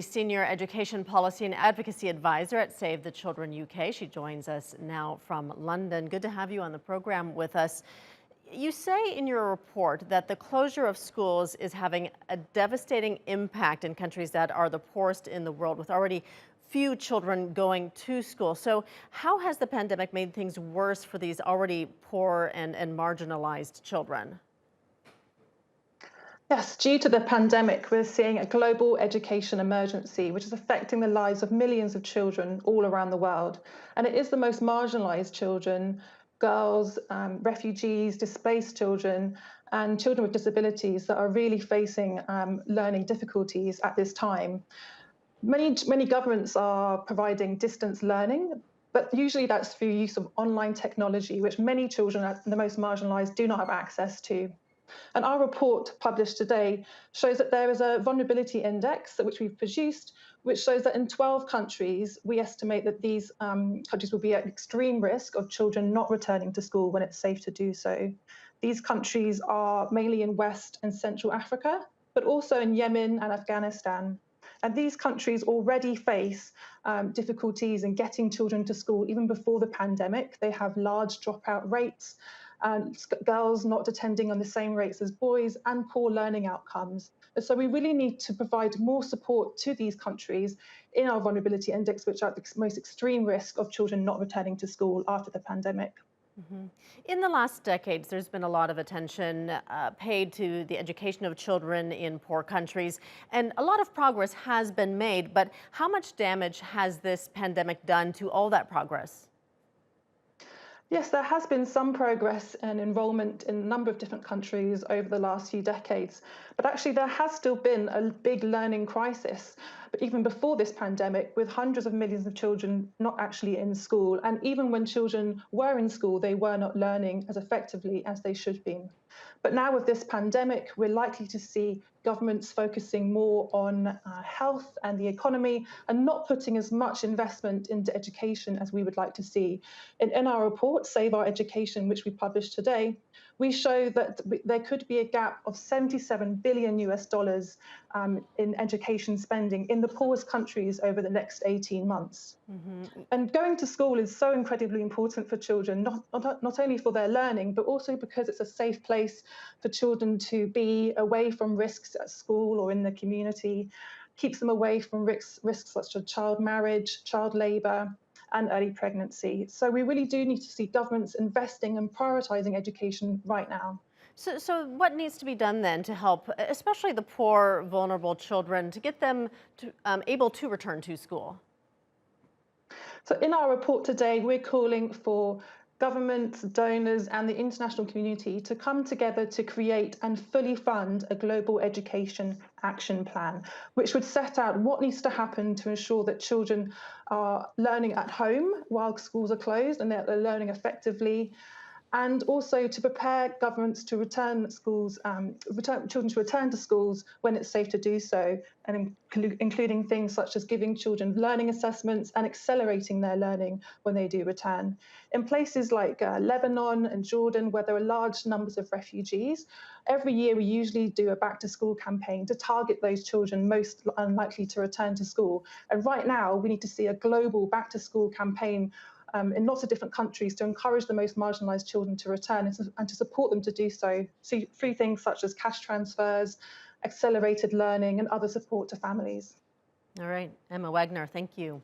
Senior Education Policy and Advocacy Advisor at Save the Children UK. She joins us now from London. Good to have you on the program with us. You say in your report that the closure of schools is having a devastating impact in countries that are the poorest in the world, with already few children going to school. So how has the pandemic made things worse for these already poor and marginalized children? Yes, due to the pandemic, we're seeing a global education emergency, which is affecting the lives of millions of children all around the world. And it is the most marginalized children, girls, refugees, displaced children, and children with disabilities that are really facing learning difficulties at this time. Many governments are providing distance learning, but usually that's through use of online technology, which many children, the most marginalized, do not have access to. And our report published today shows that there is a vulnerability index which we've produced, which shows that in 12 countries, we estimate that these countries will be at extreme risk of children not returning to school when it's safe to do so. These countries are mainly in West and Central Africa, but also in Yemen and Afghanistan. And these countries already face difficulties in getting children to school even before the pandemic. They have large dropout rates, and girls not attending on the same rates as boys, and poor learning outcomes. And so we really need to provide more support to these countries in our vulnerability index, which are at the most extreme risk of children not returning to school after the pandemic. In the last decades, there's been a lot of attention paid to the education of children in poor countries, and a lot of progress has been made. But how much damage has this pandemic done to all that progress? Yes, there has been some progress in enrolment in a number of different countries over the last few decades, but actually there has still been a big learning crisis. But even before this pandemic, with hundreds of millions of children not actually in school, and even when children were in school, they were not learning as effectively as they should be. But now with this pandemic, we're likely to see governments focusing more on health and the economy and not putting as much investment into education as we would like to see. In our report, Save Our Education, which we published today, we show that there could be a gap of 77 billion US dollars in education spending in the poorest countries over the next 18 months. And going to school is so incredibly important for children, not only for their learning, but also because it's a safe place for children to be away from risks at school or in the community, keeps them away from risks such as child marriage, child labour, and early pregnancy. So we really do need to see governments investing and prioritising education right now. So what needs to be done then to help, especially the poor, vulnerable children, to get them able to return to school? So in our report today, we're calling for governments, donors, and the international community to come together to create and fully fund a global education action plan, which would set out what needs to happen to ensure that children are learning at home while schools are closed and that they're learning effectively, and also to prepare governments to children to return to schools when it's safe to do so, and including things such as giving children learning assessments and accelerating their learning when they do return. In places like Lebanon and Jordan, where there are large numbers of refugees, every year we usually do a back to school campaign to target those children most unlikely to return to school. And right now we need to see a global back to school campaign in lots of different countries to encourage the most marginalised children to return and to support them to do so through things such as cash transfers, accelerated learning, and other support to families. All right, Emma Wagner, thank you.